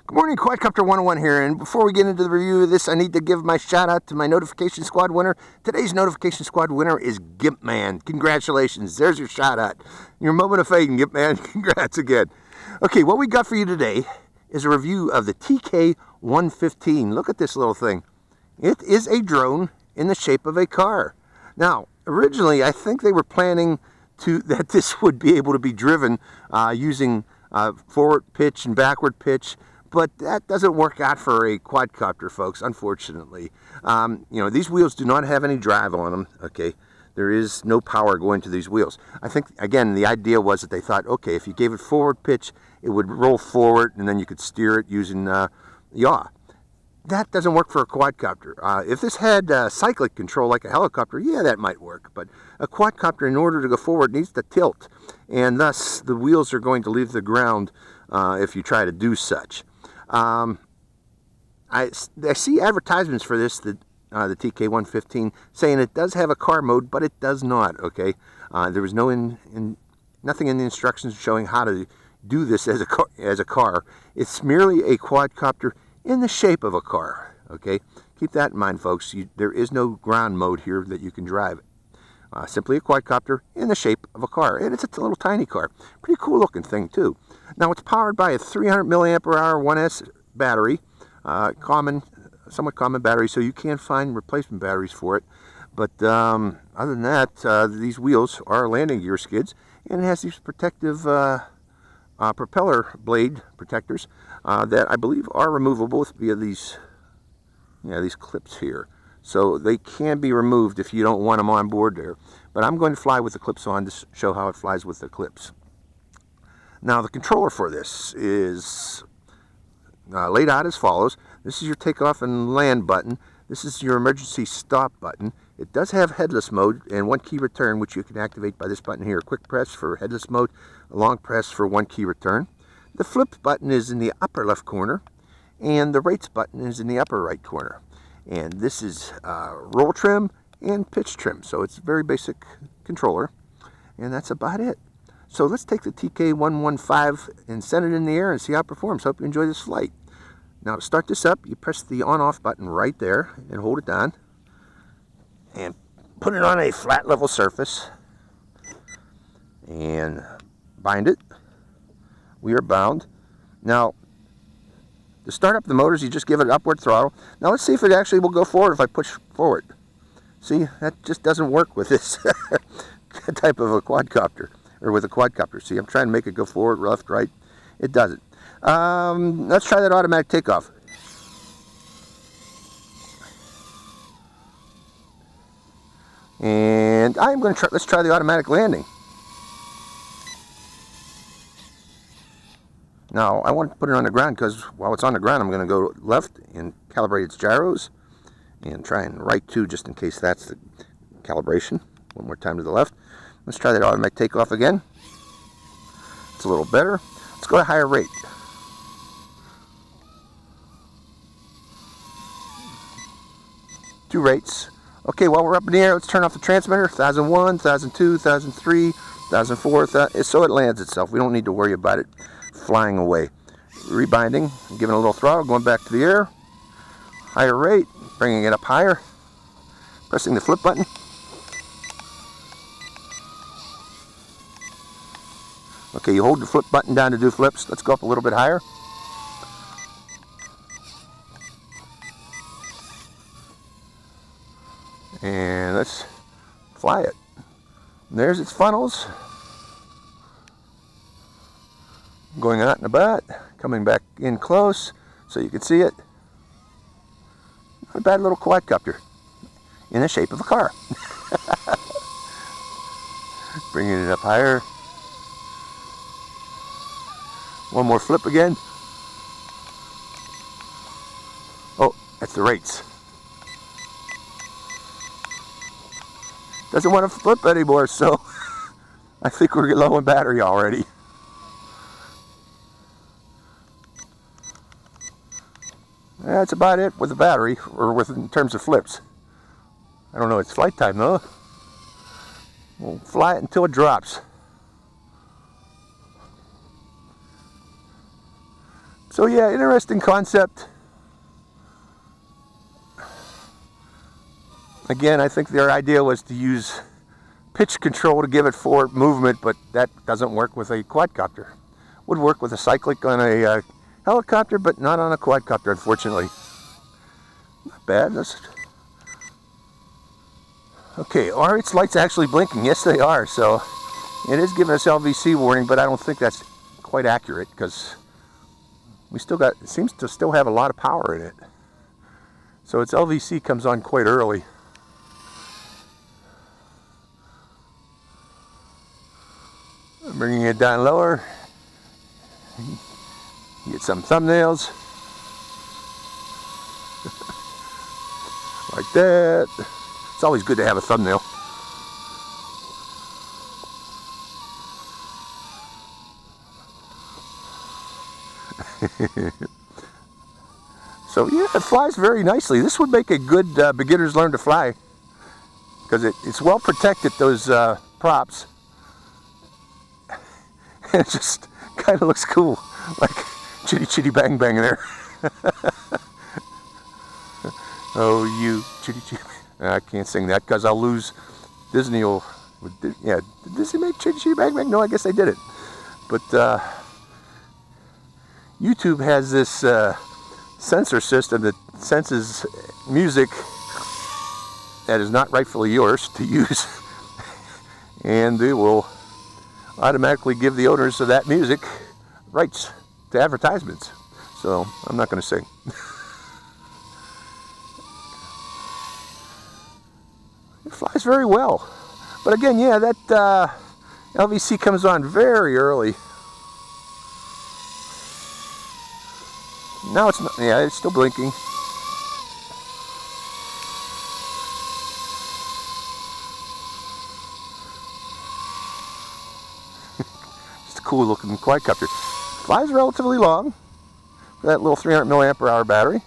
Good morning, Quadcopter 101 here, and before we get into the review of this, I need to give my shout out to my Notification Squad winner. Today's Notification Squad winner is Gimp Man. Congratulations, there's your shout out. Your moment of fame, Gimp Man. Congrats again. Okay, what we got for you today is a review of the TK115. Look at this little thing. It is a drone in the shape of a car. Now, originally, I think they were planning that this would be able to be driven using forward pitch and backward pitch. But that doesn't work out for a quadcopter, folks, unfortunately. You know, these wheels do not have any drive on them, okay? There is no power going to these wheels. I think, again, the idea was that they thought, okay, if you gave it forward pitch, it would roll forward, and then you could steer it using yaw. That doesn't work for a quadcopter. If this had cyclic control like a helicopter, yeah, that might work. But a quadcopter, in order to go forward, needs to tilt. And thus, the wheels are going to leave the ground if you try to do such. I see advertisements for this, the TK115, saying it does have a car mode, but it does not, okay? There was nothing in the instructions showing how to do this as a car. It's merely a quadcopter in the shape of a car, okay? Keep that in mind, folks. There is no ground mode here that you can drive. Simply a quadcopter in the shape of a car, and it's a little tiny car. Pretty cool looking thing too. Now it's powered by a 300 milliampere hour 1S battery, somewhat common battery, so you can find replacement batteries for it. But other than that, these wheels are landing gear skids, and it has these protective propeller blade protectors that I believe are removable via these clips here. So they can be removed if you don't want them on board there. But I'm going to fly with the clips on to show how it flies with the clips. Now the controller for this is laid out as follows. This is your takeoff and land button. This is your emergency stop button. It does have headless mode and one key return, which you can activate by this button here. Quick press for headless mode, a long press for one key return. The flip button is in the upper left corner, and the rates button is in the upper right corner. And this is roll trim and pitch trim, so it's a very basic controller, and that's about it. So let's take the TK115 and send it in the air and see how it performs. Hope you enjoy this flight. Now to start this up, you press the on-off button right there and hold it down and put it on a flat level surface and bind it. We are bound. Now to start up the motors, you just give it upward throttle. Now let's see if it actually will go forward if I push forward. See, that just doesn't work with this type of a quadcopter, or with a quadcopter. See, I'm trying to make it go forward, left, right. It doesn't. Let's try that automatic takeoff. And I'm going to let's try the automatic landing. Now, I want to put it on the ground because while it's on the ground, I'm going to go left and calibrate its gyros and try and right too, just in case that's the calibration. One more time to the left. Let's try that automatic takeoff again. It's a little better. Let's go to higher rate. Two rates. Okay, while we're up in the air, let's turn off the transmitter. 1001, 1002, 1003, 1004, so it lands itself. We don't need to worry about it flying away. Rebinding, giving a little throttle, going back to the air. Higher rate, bringing it up higher. Pressing the flip button. Okay, you hold the flip button down to do flips. Let's go up a little bit higher. And let's fly it. And there's its funnels. Going out and about, coming back in close so you can see it. Not a bad little quadcopter in the shape of a car. Bringing it up higher. One more flip again. Oh, that's the rates. Doesn't want to flip anymore, so I think we're low on battery already. That's about it with the battery, or in terms of flips. I don't know, it's flight time though. We'll fly it until it drops. So yeah, interesting concept. Again, I think their idea was to use pitch control to give it forward movement, but that doesn't work with a quadcopter. Would work with a cyclic on a helicopter, but not on a quadcopter, unfortunately. Not bad. Okay, are its lights actually blinking? Yes, they are. So it is giving us LVC warning, but I don't think that's quite accurate because we still got, it seems to still have a lot of power in it. So its LVC comes on quite early. I'm bringing it down lower. Get some thumbnails. Like that. It's always good to have a thumbnail. So yeah, it flies very nicely. This would make a good beginners learn to fly because it's well protected, those props. It just kind of looks cool, like chitty chitty bang bang there. Oh, you chitty chitty. I can't sing that because I'll lose. Disney will, yeah, did Disney make chitty chitty bang bang? No, I guess they did it. But YouTube has this sensor system that senses music that is not rightfully yours to use, and they will automatically give the owners of that music rights to advertisements. So I'm not going to sing. It flies very well, but again, yeah, that LVC comes on very early. Now it's not, yeah, it's still blinking. Just a cool looking quadcopter. Flies relatively long for that little 300 milliamp hour battery.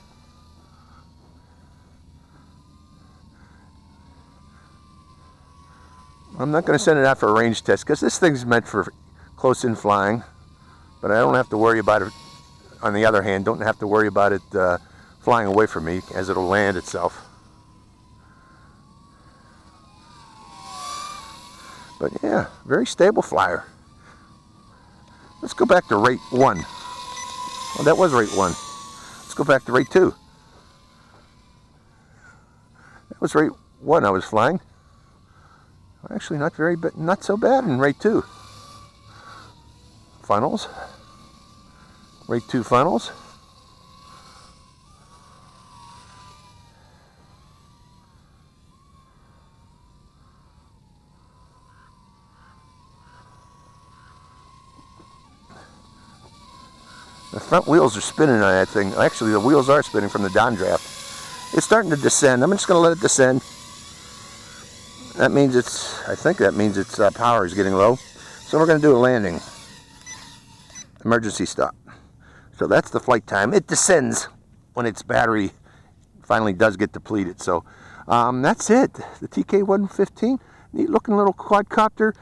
I'm not going to send it out for a range test because this thing's meant for close-in flying, but I don't have to worry about it. On the other hand, don't have to worry about it flying away from me as it'll land itself. But yeah, very stable flyer. Let's go back to rate 1. Well, that was rate 1. Let's go back to rate 2. That was rate 1 I was flying. Actually, not so bad in rate 2. Funnels. Rate 2 funnels. The front wheels are spinning on that thing. Actually, the wheels are spinning from the downdraft. It's starting to descend. I'm just going to let it descend. That means I think that means its power is getting low. So we're going to do a landing. Emergency stop. So that's the flight time. It descends when its battery finally does get depleted. So that's it. The TK115, neat looking little quadcopter.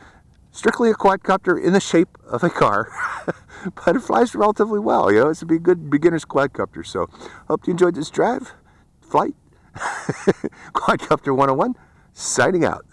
Strictly a quadcopter in the shape of a car. But it flies relatively well. You know, it's a good beginner's quadcopter. So hope you enjoyed this drive, flight. Quadcopter 101, signing out.